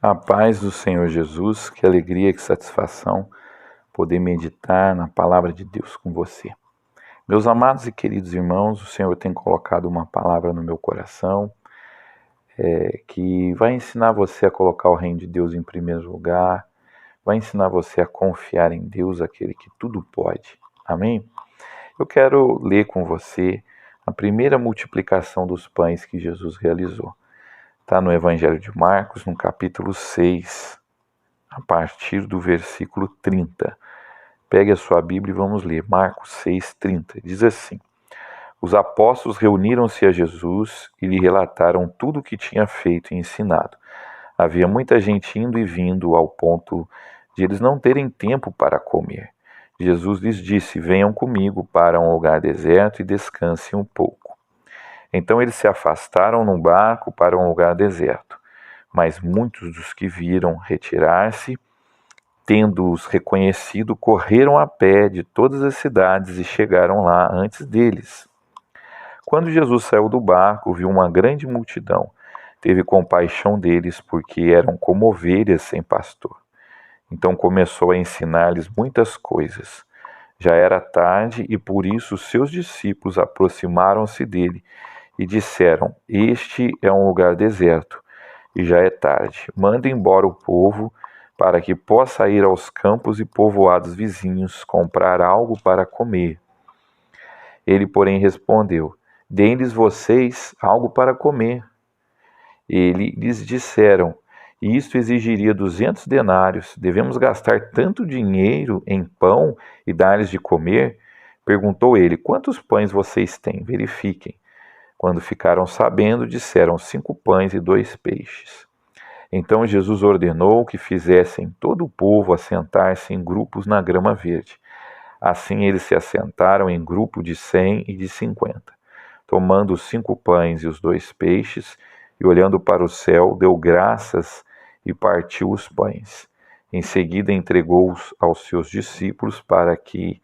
A paz do Senhor Jesus, que alegria, que satisfação poder meditar na palavra de Deus com você. Meus amados e queridos irmãos, o Senhor tem colocado uma palavra no meu coração que vai ensinar você a colocar o reino de Deus em primeiro lugar, vai ensinar você a confiar em Deus, aquele que tudo pode. Amém? Eu quero ler com você a primeira multiplicação dos pães que Jesus realizou. Está no Evangelho de Marcos, no capítulo 6, a partir do versículo 30. Pegue a sua Bíblia e vamos ler. Marcos 6, 30. Diz assim: Os apóstolos reuniram-se a Jesus e lhe relataram tudo o que tinha feito e ensinado. Havia muita gente indo e vindo ao ponto de eles não terem tempo para comer. Jesus lhes disse: Venham comigo para um lugar deserto e descansem um pouco. Então eles se afastaram num barco para um lugar deserto. Mas muitos dos que viram retirar-se, tendo-os reconhecido, correram a pé de todas as cidades e chegaram lá antes deles. Quando Jesus saiu do barco, viu uma grande multidão. Teve compaixão deles, porque eram como ovelhas sem pastor. Então começou a ensinar-lhes muitas coisas. Já era tarde e por isso seus discípulos aproximaram-se dele e disseram: Este é um lugar deserto e já é tarde. Manda embora o povo para que possa ir aos campos e povoados vizinhos comprar algo para comer. Ele, porém, respondeu: Deem-lhes vocês algo para comer. Ele lhes disseram: Isto exigiria 200 denários. Devemos gastar tanto dinheiro em pão e dar-lhes de comer? Perguntou ele: Quantos pães vocês têm? Verifiquem. Quando ficaram sabendo, disseram: 5 pães e 2 peixes. Então Jesus ordenou que fizessem todo o povo assentar-se em grupos na grama verde. Assim eles se assentaram em grupo de 100 e de 50. Tomando os 5 pães e os 2 peixes, e olhando para o céu, deu graças e partiu os pães. Em seguida entregou-os aos seus discípulos para que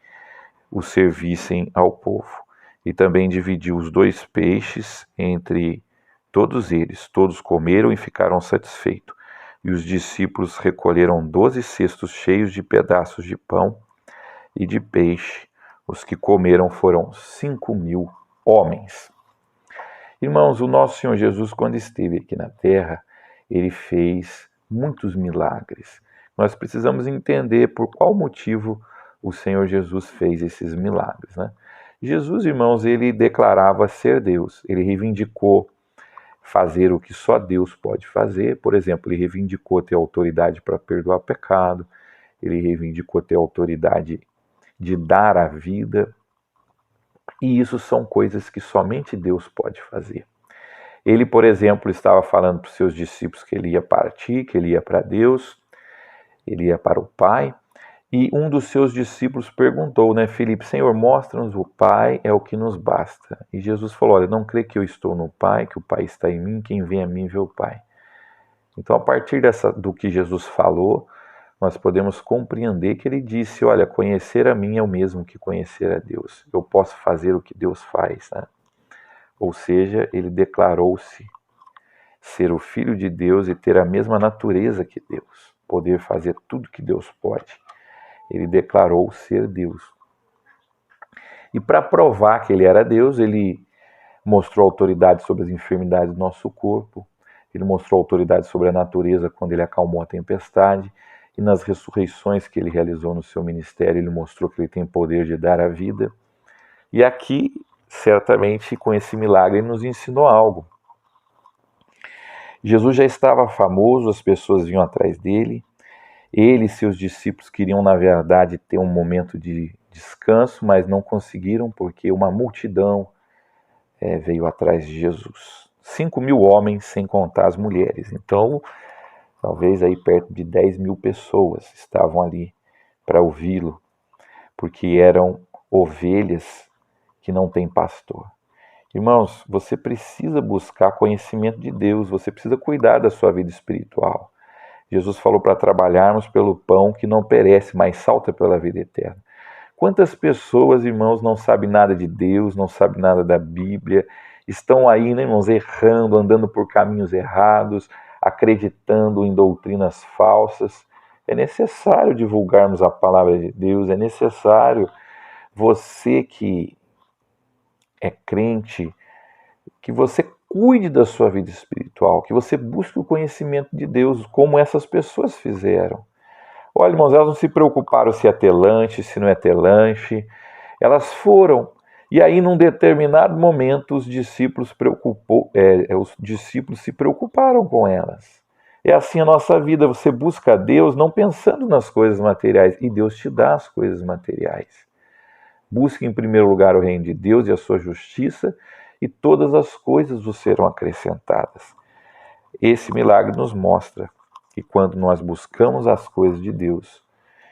os servissem ao povo. E também dividiu os 2 peixes entre todos eles. Todos comeram e ficaram satisfeitos. E os discípulos recolheram 12 cestos cheios de pedaços de pão e de peixe. Os que comeram foram 5.000 homens. Irmãos, o nosso Senhor Jesus, quando esteve aqui na terra, ele fez muitos milagres. Nós precisamos entender por qual motivo o Senhor Jesus fez esses milagres, né? Jesus, irmãos, ele declarava ser Deus. Ele reivindicou fazer o que só Deus pode fazer. Por exemplo, ele reivindicou ter autoridade para perdoar pecado. Ele reivindicou ter autoridade de dar a vida. E isso são coisas que somente Deus pode fazer. Ele, por exemplo, estava falando para os seus discípulos que ele ia partir, que ele ia para Deus, ele ia para o Pai. E um dos seus discípulos perguntou, Filipe, Senhor, mostra-nos o Pai, é o que nos basta. E Jesus falou, olha, não crê que eu estou no Pai, que o Pai está em mim, quem vem a mim vê o Pai. Então, a partir do que Jesus falou, nós podemos compreender que ele disse, olha, conhecer a mim é o mesmo que conhecer a Deus. Eu posso fazer o que Deus faz, né? Ou seja, ele declarou-se ser o Filho de Deus e ter a mesma natureza que Deus, poder fazer tudo que Deus pode. Ele declarou ser Deus. E para provar que ele era Deus, ele mostrou autoridade sobre as enfermidades do nosso corpo, ele mostrou autoridade sobre a natureza quando ele acalmou a tempestade, e nas ressurreições que ele realizou no seu ministério, ele mostrou que ele tem poder de dar a vida. E aqui, certamente, com esse milagre, ele nos ensinou algo. Jesus já estava famoso, as pessoas vinham atrás dele. Ele e seus discípulos queriam, na verdade, ter um momento de descanso, mas não conseguiram porque uma multidão veio atrás de Jesus. 5.000 homens, sem contar as mulheres. Então, talvez aí perto de 10.000 pessoas estavam ali para ouvi-lo, porque eram ovelhas que não têm pastor. Irmãos, você precisa buscar conhecimento de Deus, você precisa cuidar da sua vida espiritual. Jesus falou para trabalharmos pelo pão que não perece, mas salta pela vida eterna. Quantas pessoas, irmãos, não sabem nada de Deus, não sabem nada da Bíblia, estão aí, irmãos, errando, andando por caminhos errados, acreditando em doutrinas falsas. É necessário divulgarmos a palavra de Deus, é necessário você que é crente, que você cuide da sua vida espiritual, que você busque o conhecimento de Deus, como essas pessoas fizeram. Olha, irmãos, elas não se preocuparam se é ter lanche, se não é ter lanche. Elas foram. E aí, num determinado momento, os discípulos se preocuparam com elas. É assim a nossa vida. Você busca a Deus não pensando nas coisas materiais, e Deus te dá as coisas materiais. Busque em primeiro lugar o reino de Deus e a sua justiça, e todas as coisas vos serão acrescentadas. Esse milagre nos mostra que quando nós buscamos as coisas de Deus,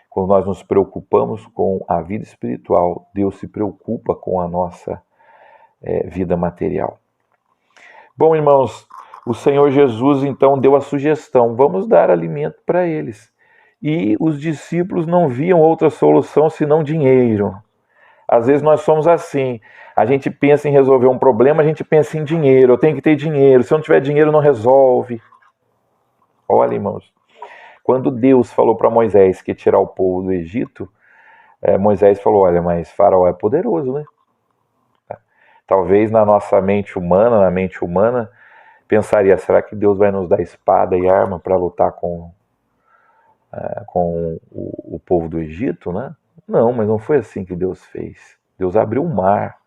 quando nós nos preocupamos com a vida espiritual, Deus se preocupa com a nossa vida material. Bom, irmãos, o Senhor Jesus então deu a sugestão: vamos dar alimento para eles. E os discípulos não viam outra solução senão dinheiro. Às vezes nós somos assim, a gente pensa em resolver um problema, a gente pensa em dinheiro, eu tenho que ter dinheiro, se eu não tiver dinheiro não resolve. Olha, irmãos, quando Deus falou para Moisés que ia tirar o povo do Egito, Moisés falou, olha, mas Faraó é poderoso, né? Talvez na nossa mente humana, pensaria, será que Deus vai nos dar espada e arma para lutar com o povo do Egito, né? Não, mas não foi assim que Deus fez. Deus abriu o mar,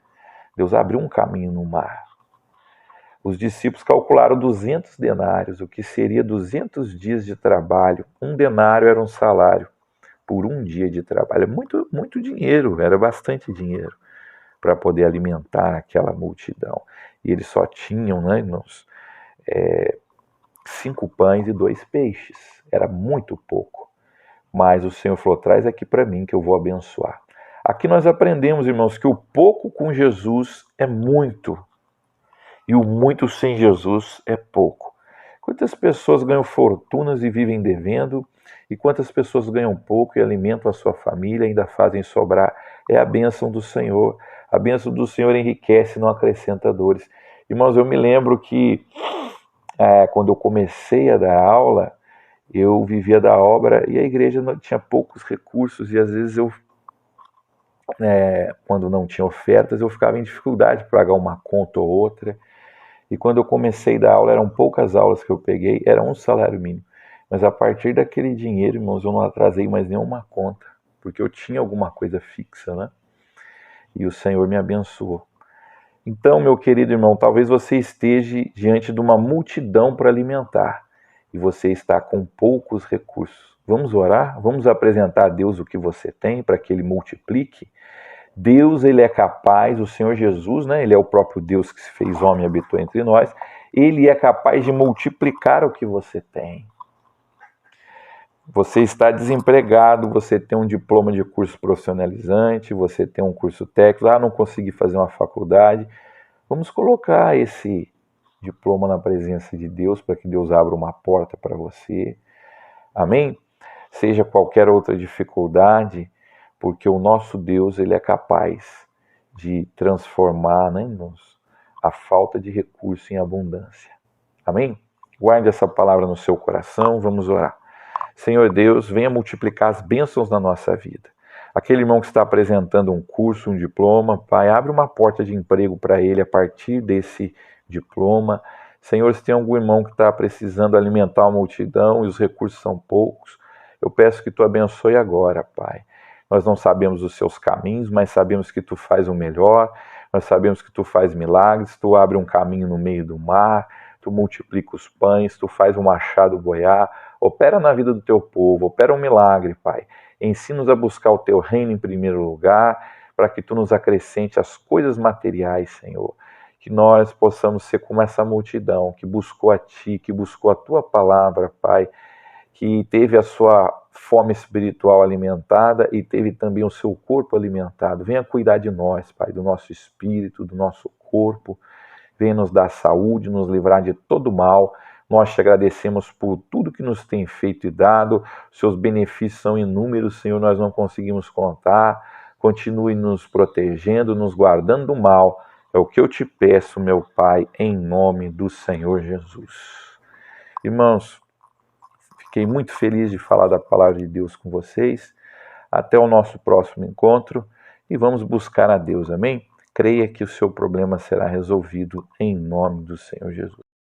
Deus abriu um caminho no mar. Os discípulos calcularam 200 denários, o que seria 200 dias de trabalho. Um denário era um salário por um dia de trabalho. Muito, muito dinheiro, era bastante dinheiro para poder alimentar aquela multidão. E eles só tinham, né, 5 pães e 2 peixes. Era muito pouco. Mas o Senhor falou, traz aqui para mim que eu vou abençoar. Aqui nós aprendemos, irmãos, que o pouco com Jesus é muito. E o muito sem Jesus é pouco. Quantas pessoas ganham fortunas e vivem devendo, e quantas pessoas ganham pouco e alimentam a sua família e ainda fazem sobrar. É a bênção do Senhor. A bênção do Senhor enriquece, não acrescenta dores. Irmãos, eu me lembro que quando eu comecei a dar aula, eu vivia da obra e a igreja tinha poucos recursos e às vezes quando não tinha ofertas, eu ficava em dificuldade de pagar uma conta ou outra. E quando eu comecei a dar aula, eram poucas aulas que eu peguei, era um salário mínimo. Mas a partir daquele dinheiro, irmãos, eu não atrasei mais nenhuma conta, porque eu tinha alguma coisa fixa, né? E o Senhor me abençoou. Então, meu querido irmão, talvez você esteja diante de uma multidão para alimentar e você está com poucos recursos. Vamos orar? Vamos apresentar a Deus o que você tem para que Ele multiplique? Deus, Ele é capaz, o Senhor Jesus, né? Ele é o próprio Deus que se fez homem e habitou entre nós. Ele é capaz de multiplicar o que você tem. Você está desempregado, você tem um diploma de curso profissionalizante, você tem um curso técnico, não consegui fazer uma faculdade. Vamos colocar esse diploma na presença de Deus para que Deus abra uma porta para você. Amém? Seja qualquer outra dificuldade, porque o nosso Deus, Ele é capaz de transformar, né, a falta de recurso em abundância. Amém? Guarde essa palavra no seu coração, vamos orar. Senhor Deus, venha multiplicar as bênçãos na nossa vida. Aquele irmão que está apresentando um curso, um diploma, Pai, abre uma porta de emprego para ele a partir desse diploma. Senhor, se tem algum irmão que está precisando alimentar uma multidão e os recursos são poucos, eu peço que Tu abençoe agora, Pai. Nós não sabemos os Seus caminhos, mas sabemos que Tu faz o melhor, nós sabemos que Tu faz milagres, Tu abre um caminho no meio do mar, Tu multiplica os pães, Tu faz o machado boiar, opera na vida do Teu povo, opera um milagre, Pai. Ensina-nos a buscar o Teu reino em primeiro lugar, para que Tu nos acrescente as coisas materiais, Senhor. Que nós possamos ser como essa multidão que buscou a Ti, que buscou a Tua palavra, Pai, que teve a sua fome espiritual alimentada e teve também o seu corpo alimentado. Venha cuidar de nós, Pai, do nosso espírito, do nosso corpo. Venha nos dar saúde, nos livrar de todo mal. Nós te agradecemos por tudo que nos tem feito e dado. Seus benefícios são inúmeros, Senhor, nós não conseguimos contar. Continue nos protegendo, nos guardando do mal. É o que eu te peço, meu Pai, em nome do Senhor Jesus. Irmãos, fiquei muito feliz de falar da palavra de Deus com vocês. Até o nosso próximo encontro e vamos buscar a Deus, amém? Creia que o seu problema será resolvido em nome do Senhor Jesus.